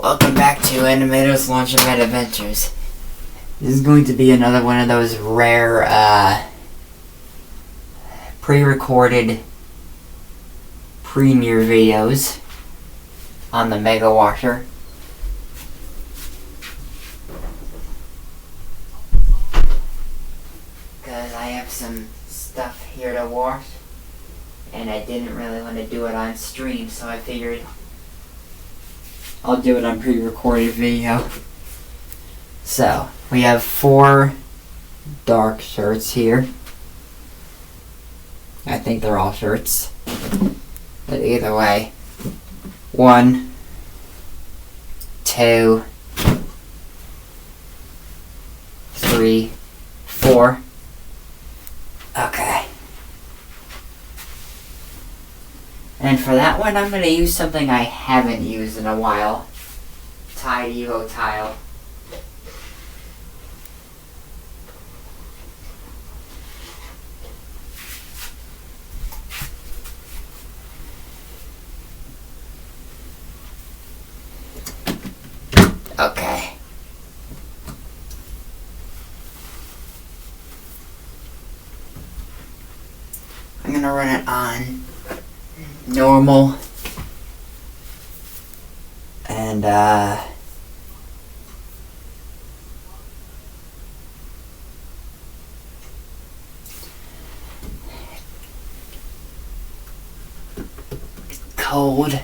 Welcome back to Animator's Launchpad Adventures. This is going to be another one of those rare, pre-recorded premiere videos on the Mega Washer. Because I have some stuff here to wash, and I didn't really want to do it on stream, so I figured I'll do it on pre-recorded video. So, we have 4 dark shirts here. I think they're all shirts. But either way. 1, 2, 3, 4. Okay. And for that one, I'm going to use something I haven't used in a while. Tide Evo Tile. Okay. I'm going to run it on normal, and cold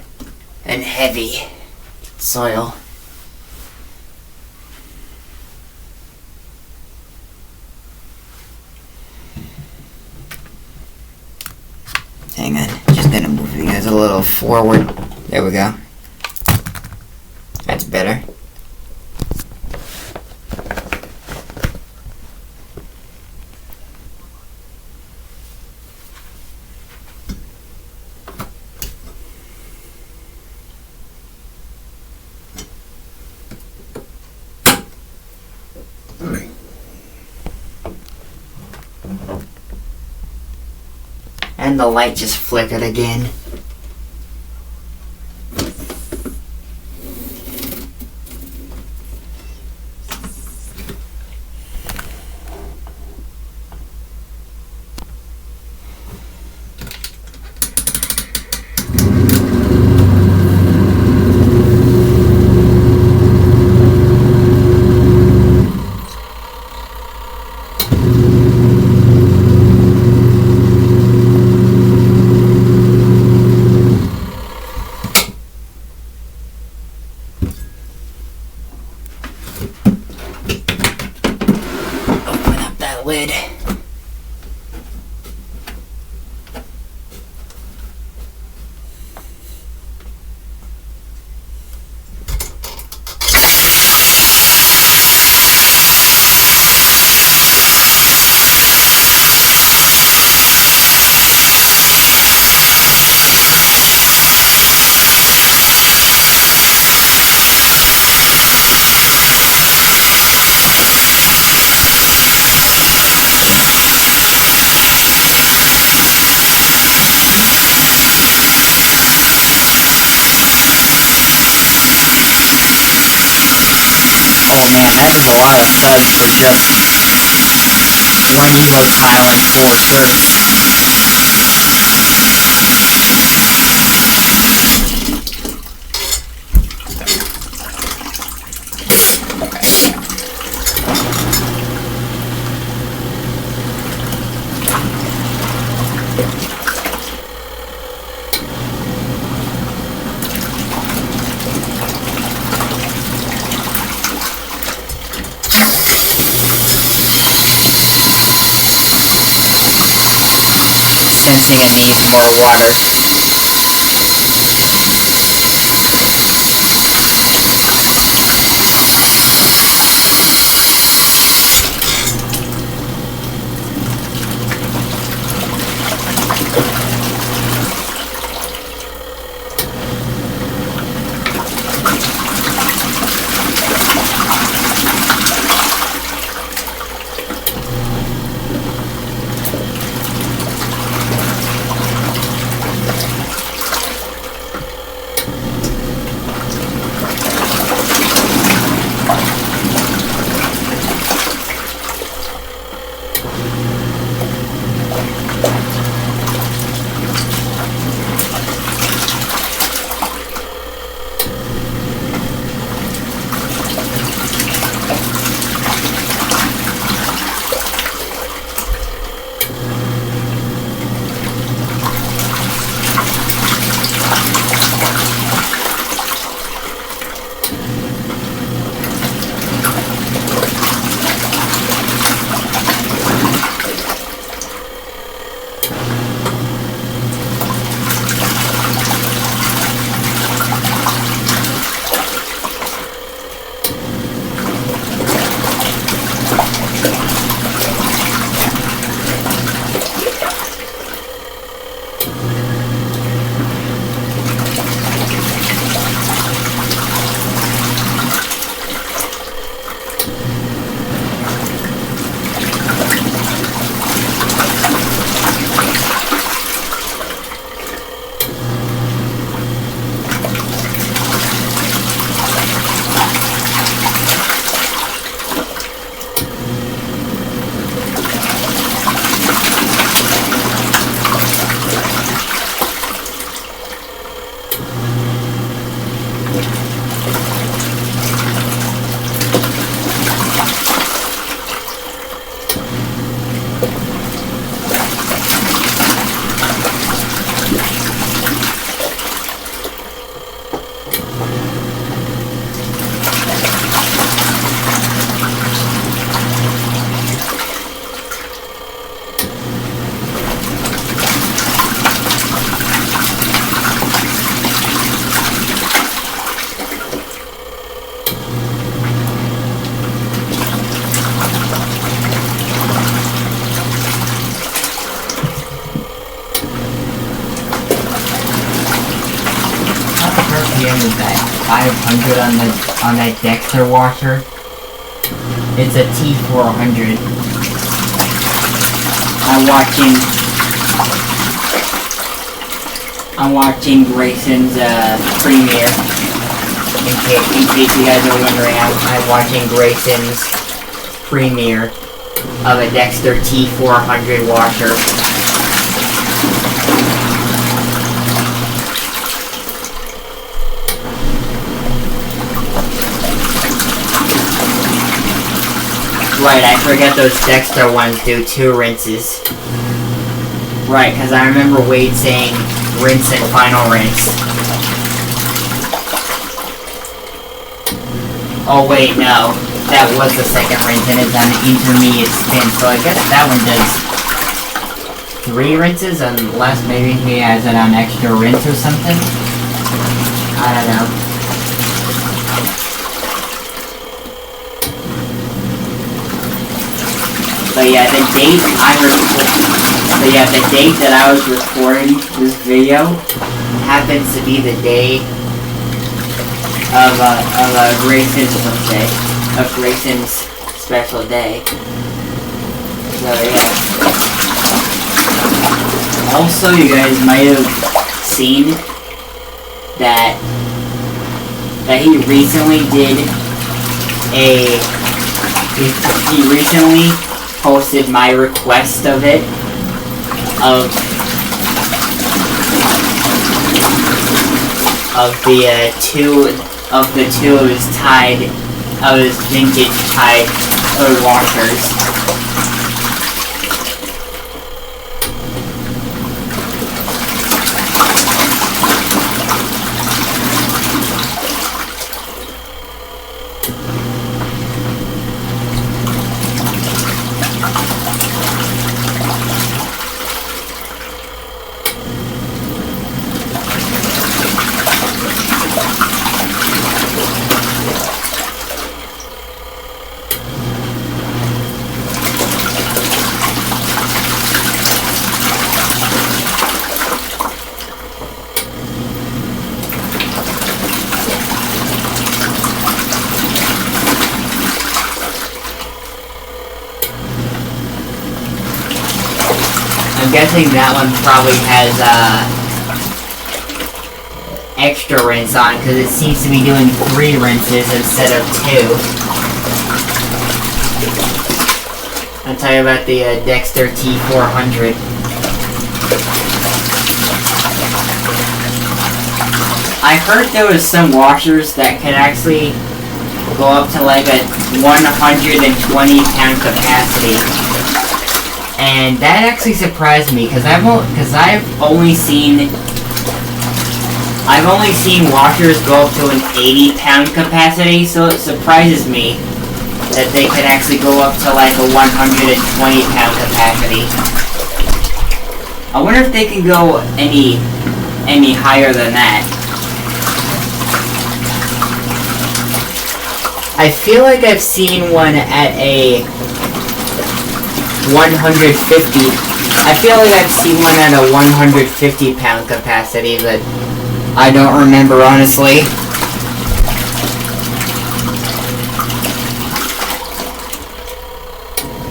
and heavy soil. Hang on, just gonna move you guys a little forward. There we go. That's better. And the light just flickered again. Lid. Oh man, that is a lot of suds for just 1 Evo tile and 4 shirts. Sensing it needs more water. is that 500 on that Dexter washer. It's a T400. I'm watching Grayson's premiere. In case you guys are wondering, I'm watching Grayson's premiere of a Dexter T400 washer. Right, I forget those Dexter ones do 2 rinses. Right, because I remember Wade saying rinse and final rinse. Oh wait, no. That was the second rinse and it's an intermediate spin, so I guess that one does 3 rinses unless maybe he has it on extra rinse or something. I don't know. But yeah, the date that I was recording this video happens to be the day of Grayson's birthday, of Grayson's special day. So yeah. Also, you guys might have seen that he recently did he recently posted my request of it, of the two of his vintage tied hood washers. I'm guessing that one probably has extra rinse on because it seems to be doing 3 rinses instead of 2. I'll tell you about the Dexter T400. I heard there was some washers that could actually go up to like a 120-pound capacity. And that actually surprised me because I've only seen washers go up to an 80-pound capacity, so it surprises me that they could actually go up to like a 120-pound capacity. I wonder if they can go any higher than that. I feel like I've seen one at a 150. I feel like I've seen one at a 150-pound capacity, but I don't remember honestly.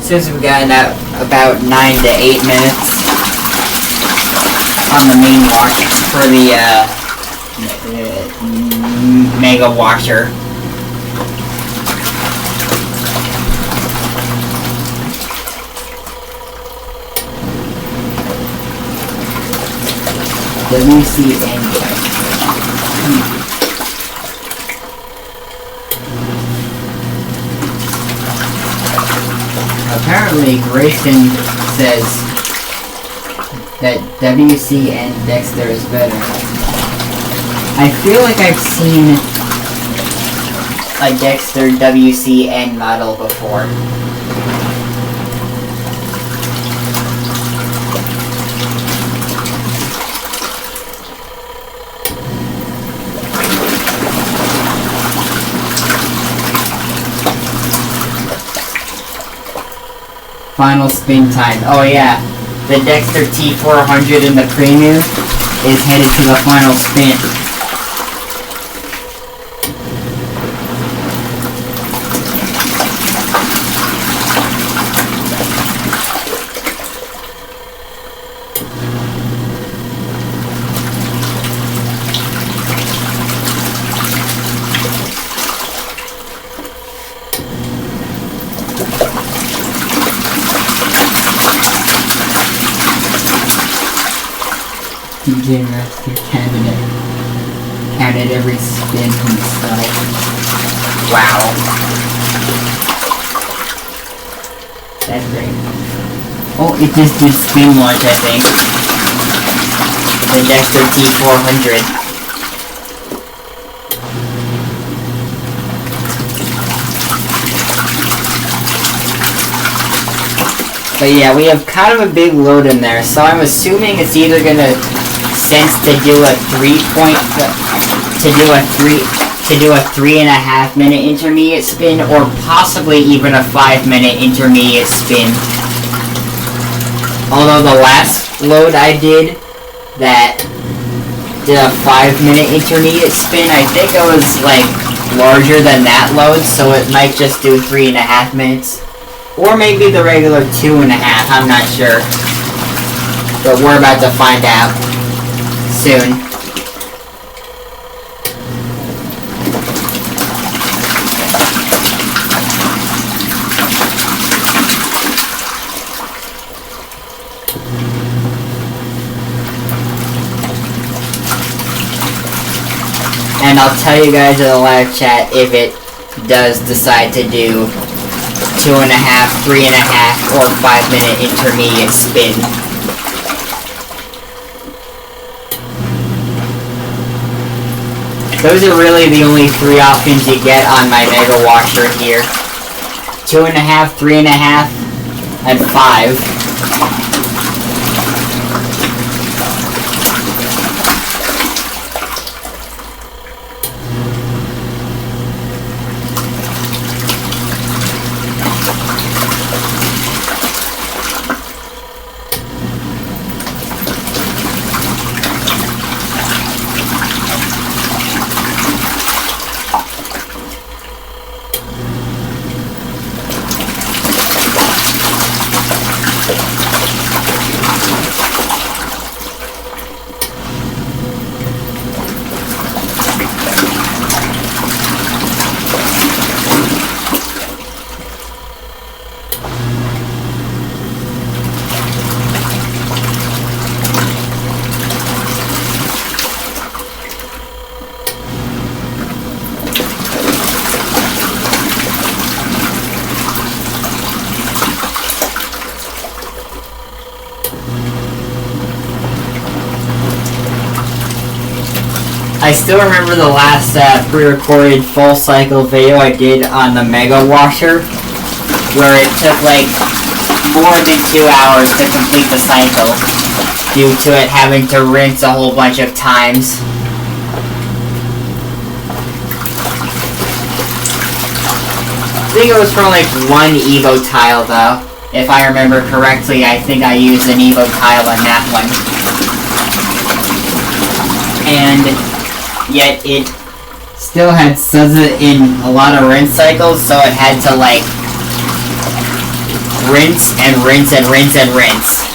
Since we've got about 9 to 8 minutes on the main wash for the mega washer. WCN. Apparently, Grayson says that WCN Dexter is better. I feel like I've seen a Dexter WCN model before. Final spin time. Oh yeah, the Dexter T400 in the premium is headed to the final spin. DJ Master candidate. Counted every spin himself. Wow. That's great. Oh, it just did spin launch, I think. The Dexter T400. But yeah, we have kind of a big load in there, so I'm assuming it's either gonna sense to do a 3.5 minute intermediate spin, or possibly even a 5 minute intermediate spin. Although the last load I did that did a 5 minute intermediate spin, I think it was like larger than that load, so it might just do 3.5 minutes. Or maybe the regular 2.5, I'm not sure. But we're about to find out soon. And I'll tell you guys in the live chat if it does decide to do 2.5, 3.5, or 5 minute intermediate spin. Those are really the only three options you get on my Mega Washer here. 2.5, 3.5, and 5. I still remember the last pre-recorded full cycle video I did on the Mega Washer, where it took like more than 2 hours to complete the cycle due to it having to rinse a whole bunch of times. I think it was for like one Evo tile though. If I remember correctly, I think I used an Evo tile on that one. And yet it still had Suzza in a lot of rinse cycles, so it had to like rinse and rinse and rinse and rinse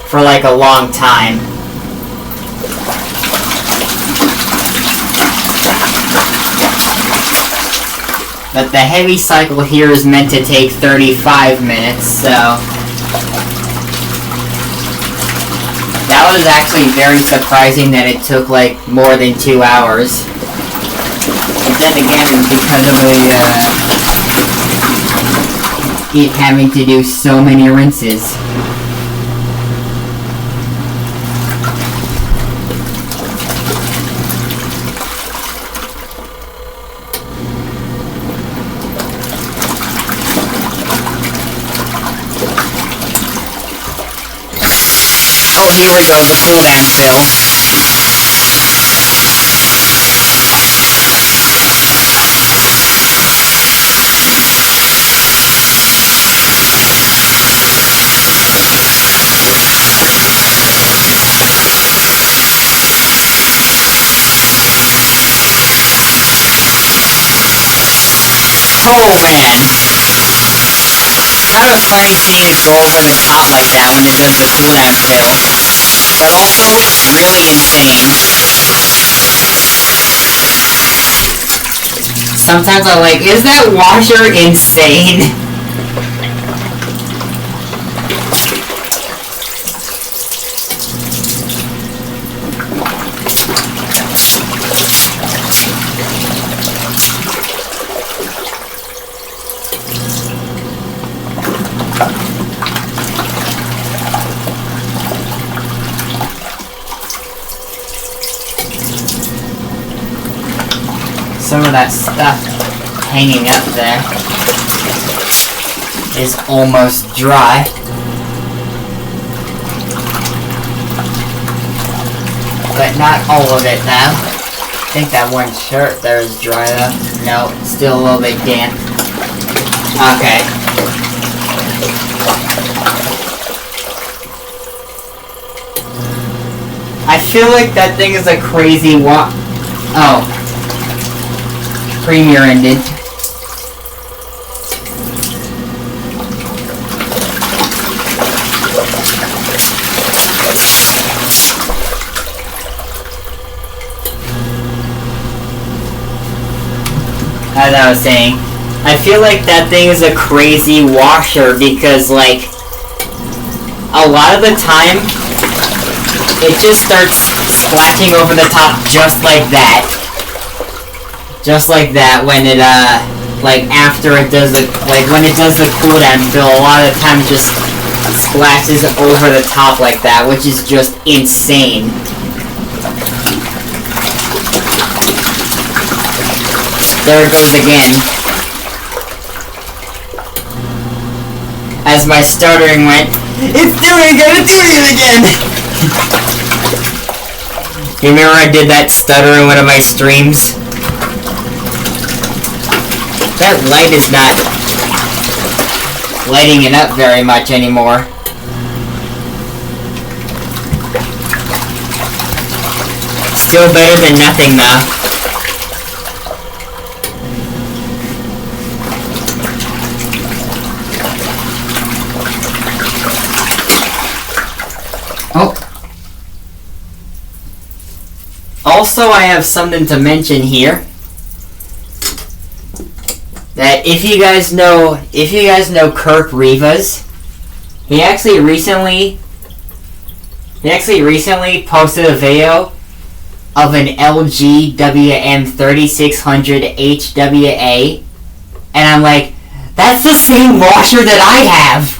for like a long time. But the heavy cycle here is meant to take 35 minutes, so that was actually very surprising that it took like more than 2 hours. But then again, because of it having to do so many rinses. Oh, here we go, the cooldown fill. Oh man! kind of funny seeing it go over the top like that when it does the cooldown fill. But also, really insane. Sometimes I'm like, is that washer insane? Some of that stuff hanging up there is almost dry. But not all of it now. I think that one shirt there is dry though. No, it's still a little bit damp. Okay. I feel like that thing is a crazy Oh. Premiere ended. As I was saying, I feel like that thing is a crazy washer because, like, a lot of the time, it just starts splashing over the top just like that. Just like that when it, like, after it does the, like, when it does the cooldown fill, a lot of the time it just splashes over the top like that, which is just insane. There it goes again. As my stuttering went, it's doing it again! You remember I did that stutter in one of my streams? That light is not lighting it up very much anymore. Still better than nothing though. Oh. Also, I have something to mention here. That if you guys know Kirk Rivas, he actually recently posted a video of an LG WM3600 HWA, and I'm like, that's the same washer that I have.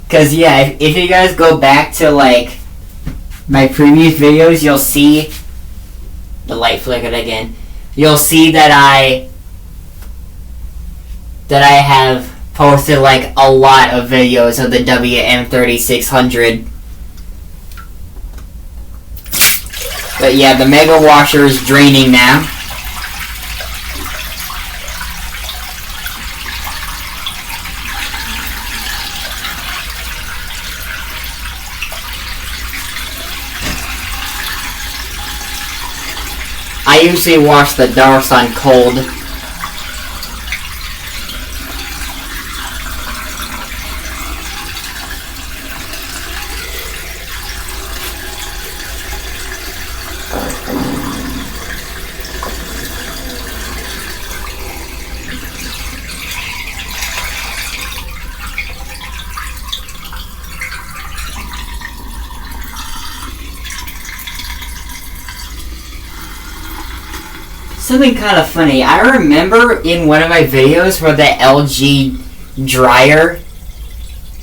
Cause yeah, if you guys go back to like my previous videos, you'll see. The light flickered again. You'll see that I have posted like a lot of videos of the WM3600. But yeah, the Mega Washer is draining now. I usually wash the darks on cold. Something kind of funny. I remember in one of my videos where the LG dryer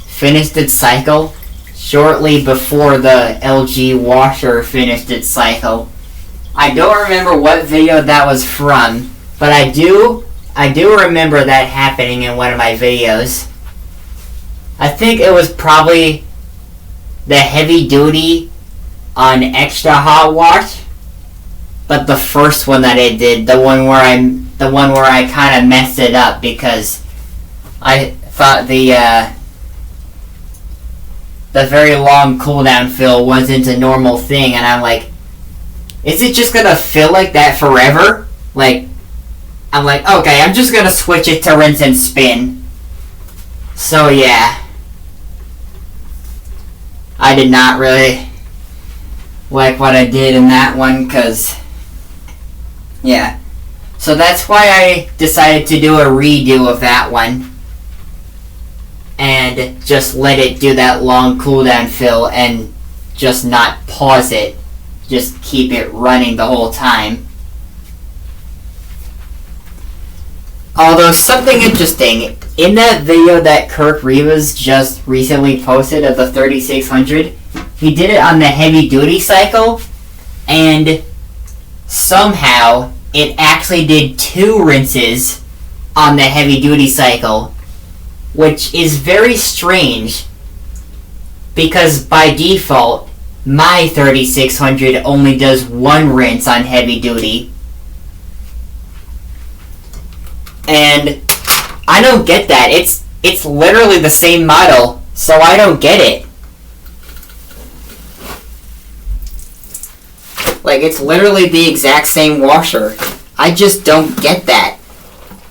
finished its cycle shortly before the LG washer finished its cycle. I don't remember what video that was from, but I do remember that happening in one of my videos. I think it was probably the heavy duty on extra hot wash. But the first one that I did, the one where I kind of messed it up because I thought the very long cooldown fill wasn't a normal thing, and I'm like, is it just gonna fill like that forever? Like, I'm like, okay, I'm just gonna switch it to rinse and spin. So yeah. I did not really like what I did in that one, cause yeah. So that's why I decided to do a redo of that one. And just let it do that long cooldown fill and just not pause it. Just keep it running the whole time. Although something interesting, in that video that Kirk Rivas just recently posted of the 3600, he did it on the heavy duty cycle, and somehow it actually did 2 rinses on the heavy duty cycle, which is very strange because by default my 3600 only does 1 rinse on heavy duty. And I don't get that. It's literally the same model, so I don't get it. Like, it's literally the exact same washer. I just don't get that.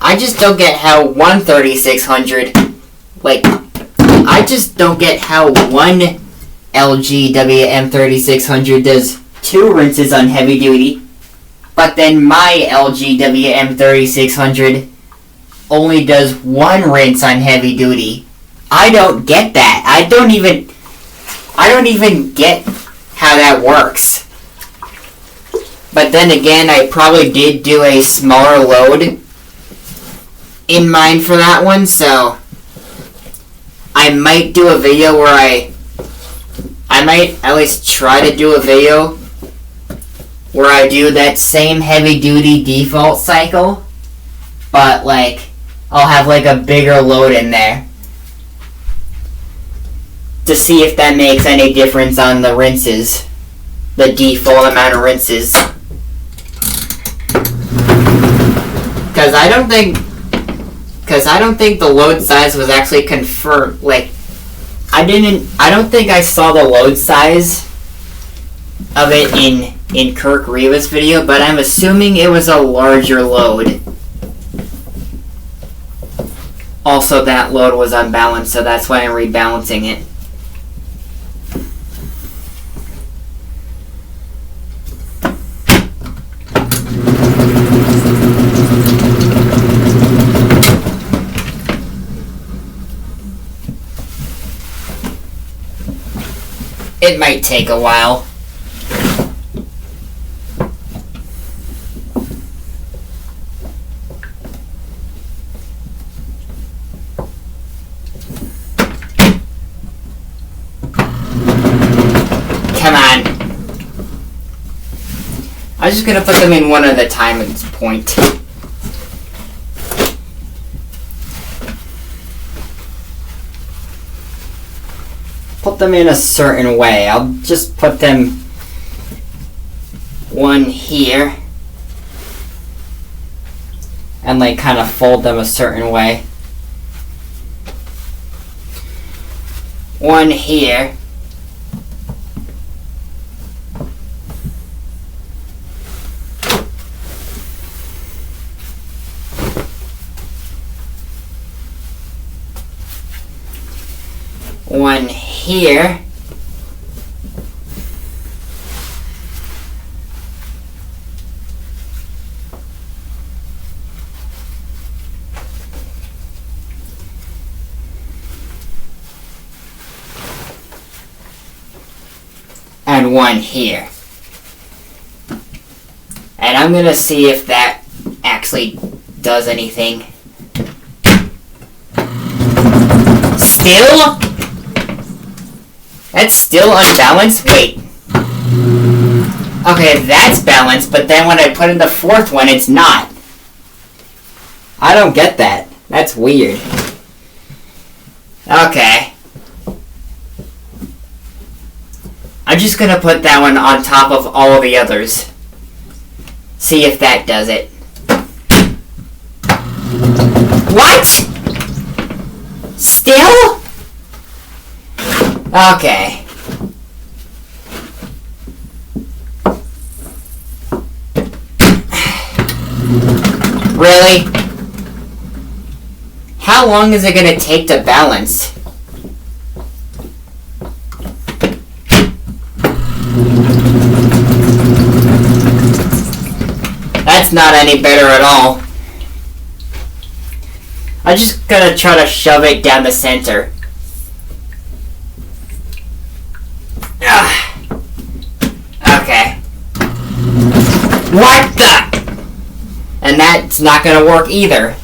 I just don't get how one 3600, like, I just don't get how one LG WM3600 does 2 rinses on heavy duty, but then my LG WM3600 only does 1 rinse on heavy duty. I don't get that. I don't even get how that works. But then again, I probably did do a smaller load in mind for that one, so I might do a video where I might at least try to do a video where I do that same heavy duty default cycle, but like I'll have like a bigger load in there to see if that makes any difference on the rinses, the default amount of rinses. Because I don't think the load size was actually confirmed. Like, I don't think I saw the load size of it in Kirk Rivas' video, but I'm assuming it was a larger load. Also, that load was unbalanced, so that's why I'm rebalancing it. It might take a while. Come on. I'm just gonna put them in one at a time at this point. Put them in a certain way. I'll just put them one here and like kind of fold them a certain way. One here. One here. And one here. And I'm gonna see if that actually does anything. Still? That's still unbalanced? Wait. Okay, that's balanced, but then when I put in the fourth one, it's not. I don't get that. That's weird. Okay. I'm just gonna put that one on top of all the others. See if that does it. What? Still? Okay. Really? How long is it going to take to balance? That's not any better at all. I'm just gonna try to shove it down the center. Okay. What the? And that's not gonna work either.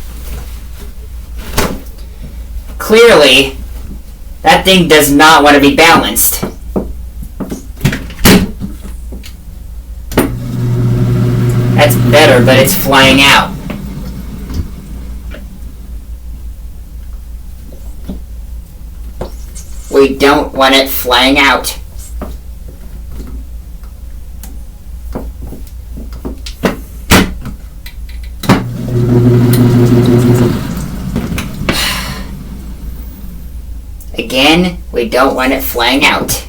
Clearly, that thing does not want to be balanced. That's better, but it's flying out. We don't want it flying out. Again, we don't want it flying out.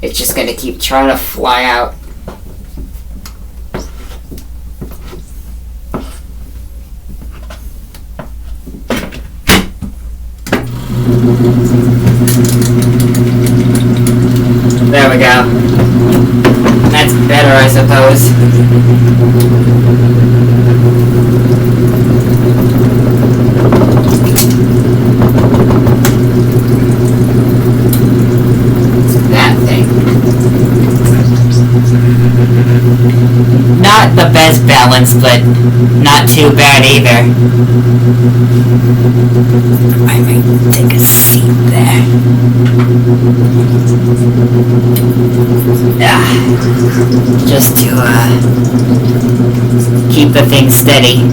It's just going to keep trying to fly out. There we go. That's better, I suppose. That thing. Not the best balance, but not too bad either. I might take a seat there. Just to keep the thing steady.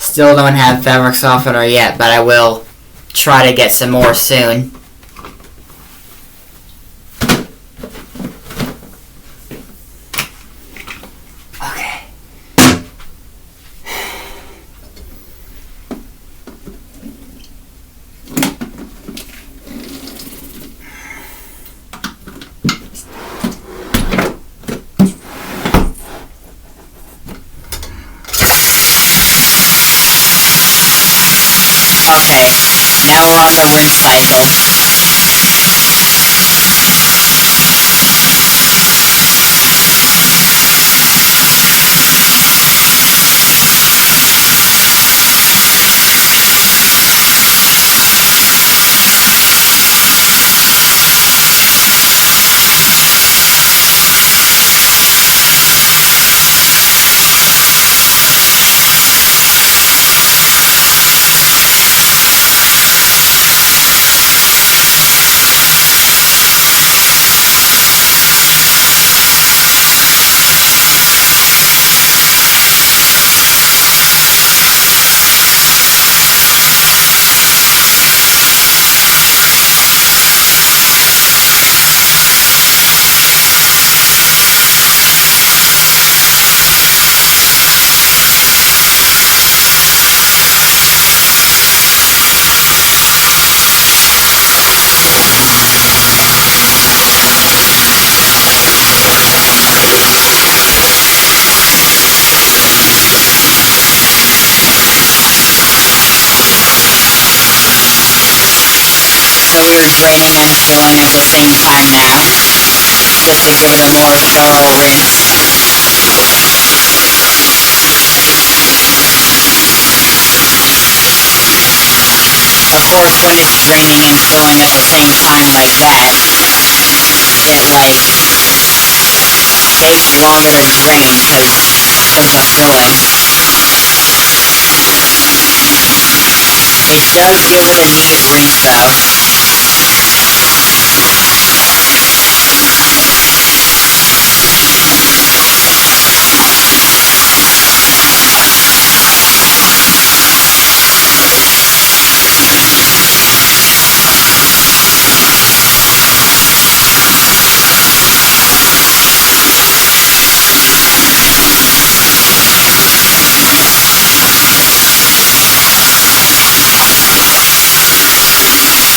Still don't have fabric softener yet, but I will try to get some more soon. Okay. Okay, now we're on the rinse cycle. So we are draining and filling at the same time now, just to give it a more thorough rinse. Of course, when it's draining and filling at the same time like that, it like takes longer to drain from the filling. It does give it a neat rinse though.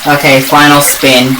Okay, final spin.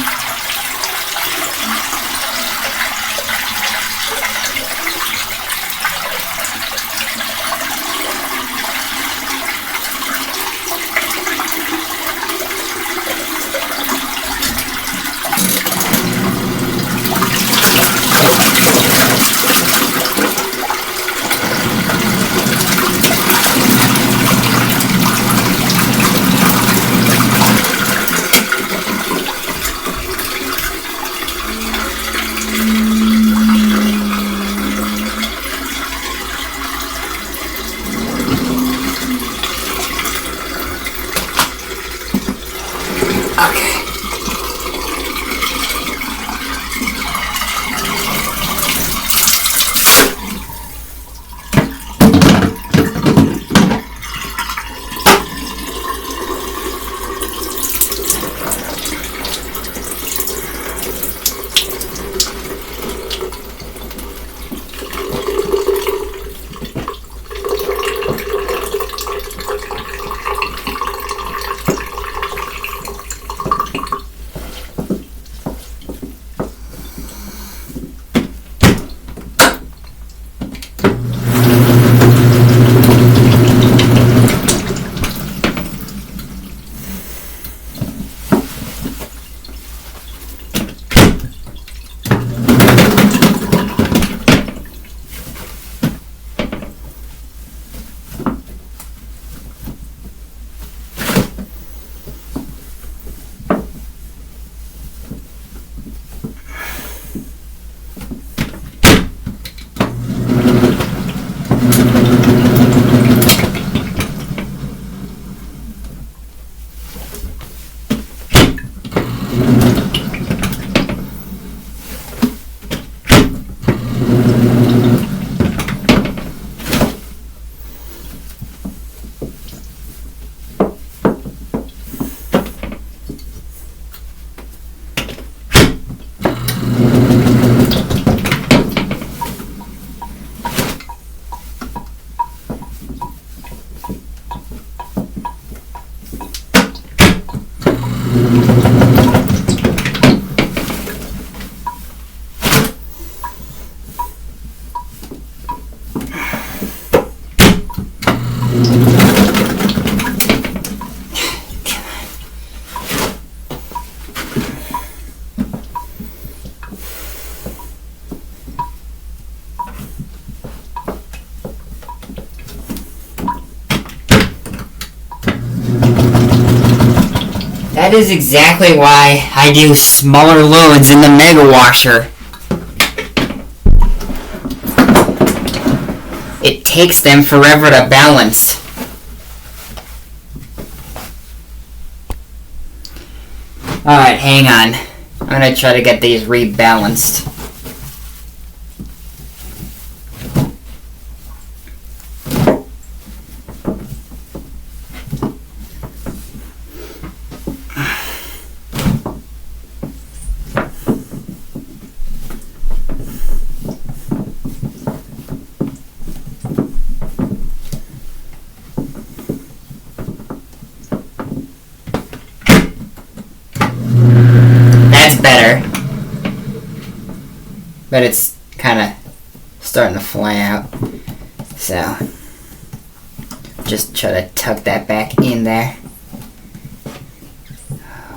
That is exactly why I do smaller loads in the Mega Washer. It takes them forever to balance. Alright, hang on. I'm gonna try to get these rebalanced. Better, but it's kind of starting to fly out, so just try to tuck that back in there,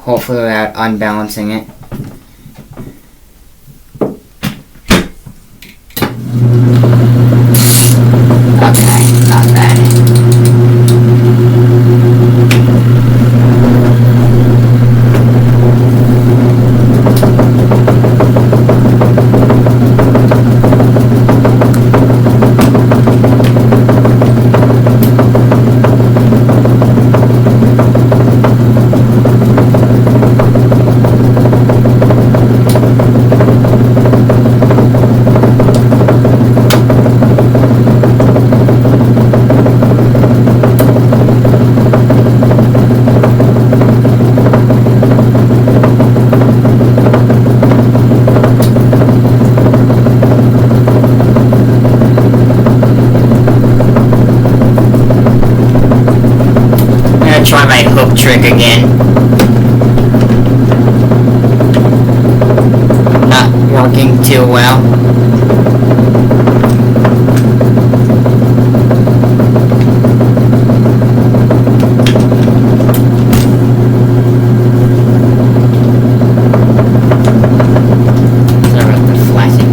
hopefully without unbalancing it. Okay, not bad. too well. Sorry about the flashing.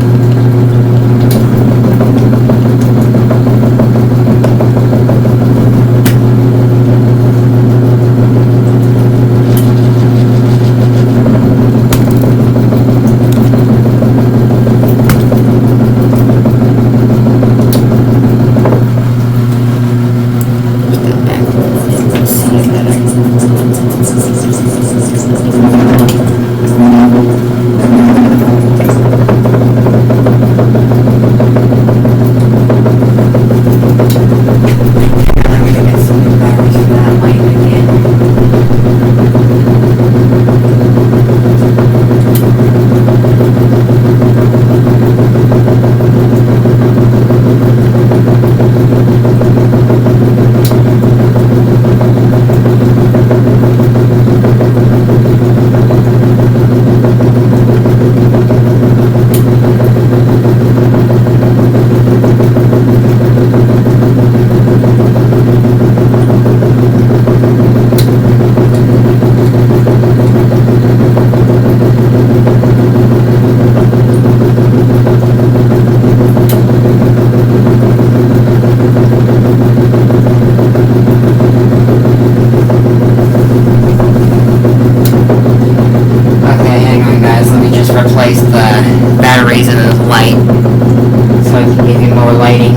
Replace the batteries in the light so I can give you more lighting.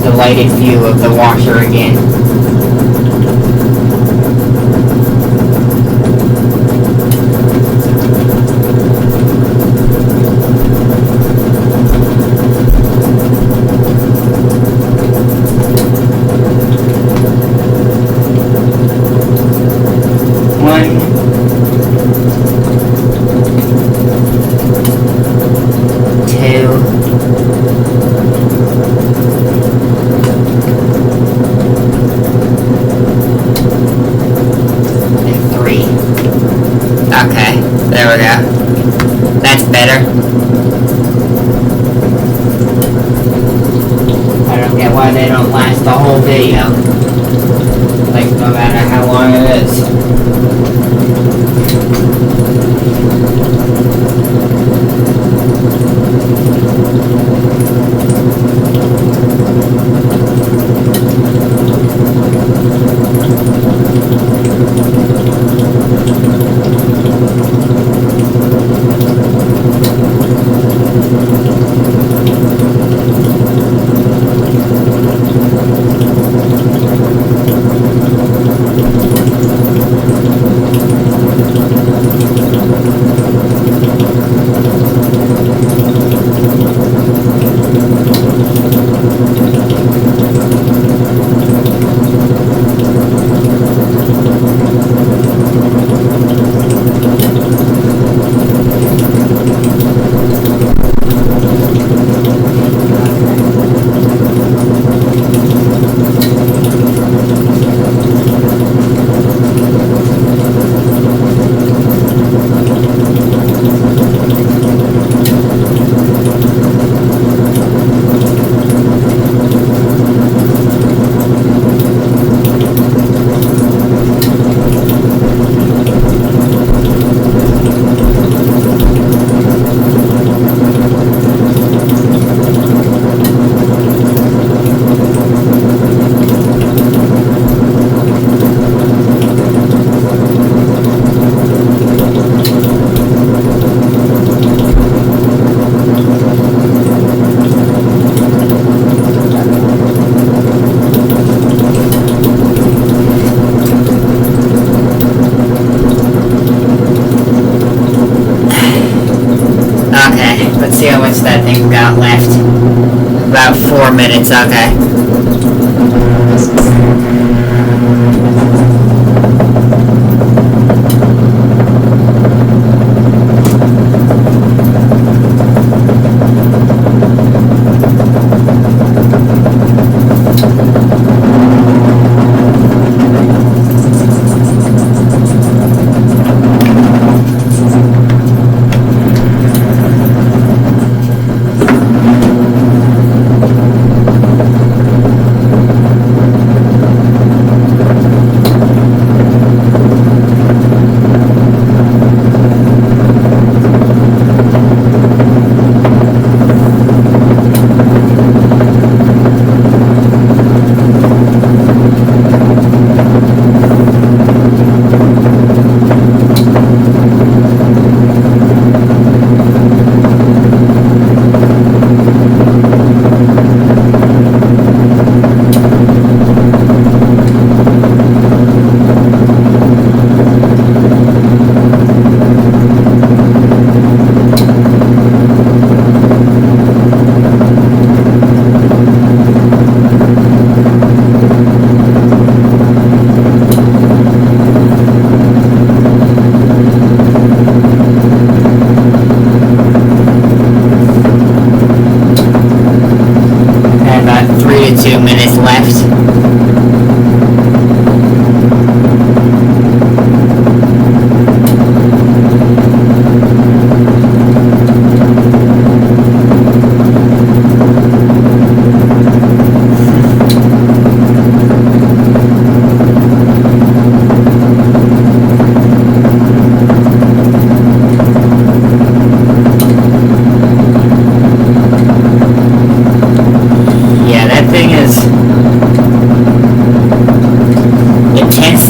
The lighted view of the washer again. There we go. That's better. I don't get why they don't last the whole video. Like, no matter how long it is. got left? About 4 minutes, okay.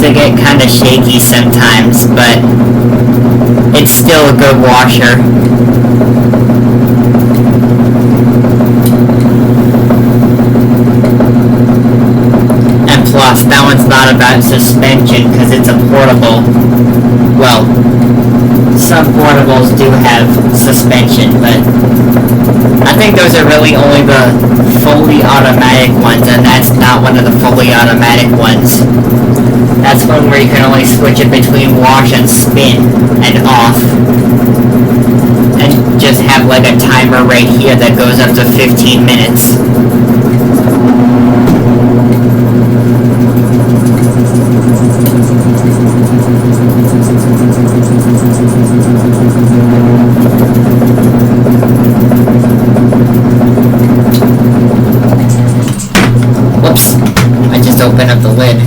To get kind of shaky sometimes, but it's still a good washer. And plus, that one's not about suspension because it's a portable. Well, some portables do have suspension, but I think those are really only the fully automatic ones, and that's not one of the fully automatic ones. That's one where you can only switch it between wash and spin and off. And just have like a timer right here that goes up to 15 minutes. Whoops, I just opened up the lid.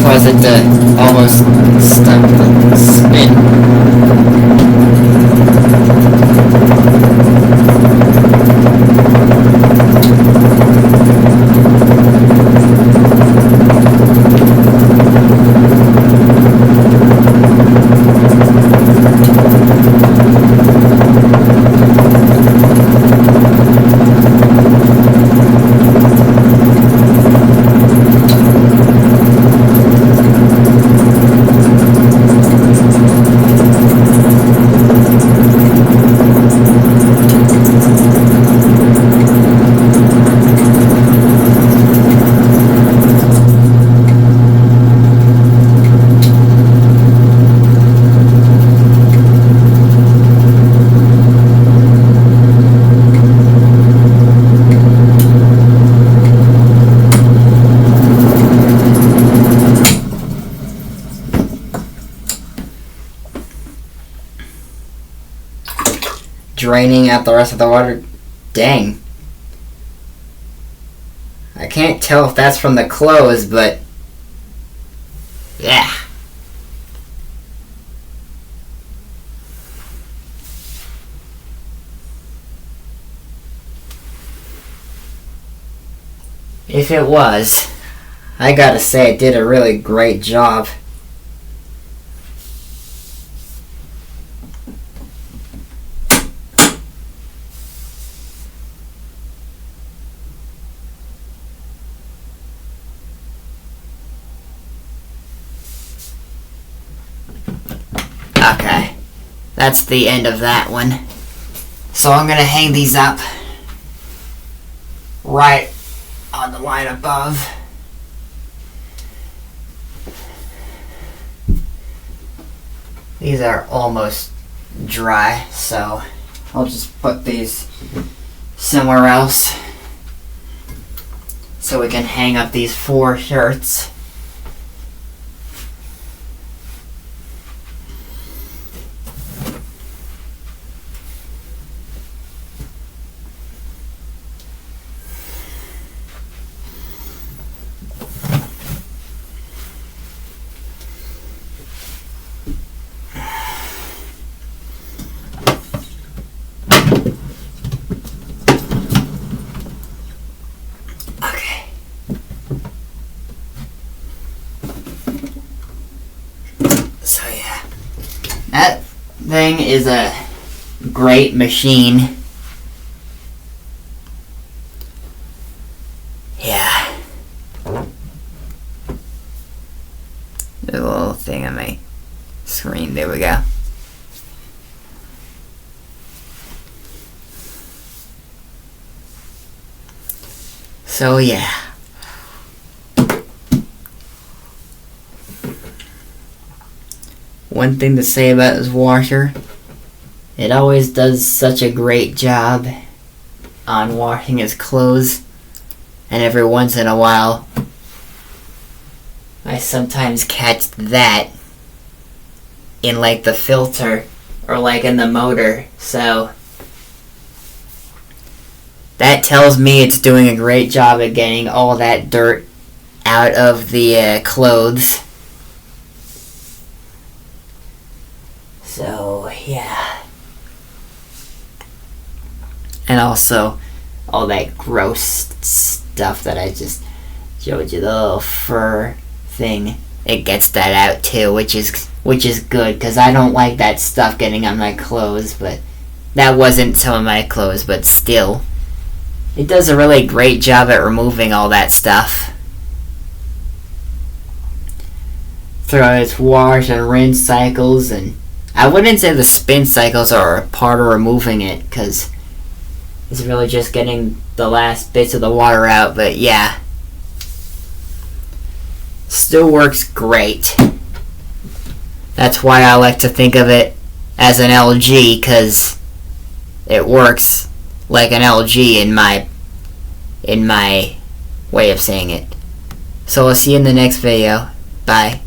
Cause it to almost stop the spin. Draining out the rest of the water. Dang. I can't tell if that's from the clothes, but yeah. If it was, I gotta say it did a really great job. that's the end of that one. So I'm gonna hang these up right on the line above. These are almost dry, so I'll just put these somewhere else so we can hang up these 4 shirts. So yeah, that thing is a great machine. Yeah. The little thing on my screen, there we go. So yeah. One thing to say about this washer, it always does such a great job on washing his clothes, and every once in a while I sometimes catch that in like the filter or like in the motor, so that tells me it's doing a great job of getting all that dirt out of the clothes. So, yeah. And also, all that gross stuff that I just showed you, the little fur thing, it gets that out too, which is good, because I don't like that stuff getting on my clothes, but that wasn't some of my clothes, but still. It does a really great job at removing all that stuff. Throughout its wash and rinse cycles, and I wouldn't say the spin cycles are a part of removing it, because it's really just getting the last bits of the water out, but yeah. Still works great. That's why I like to think of it as an LG, because it works like an LG in my way of saying it. So I'll see you in the next video. Bye.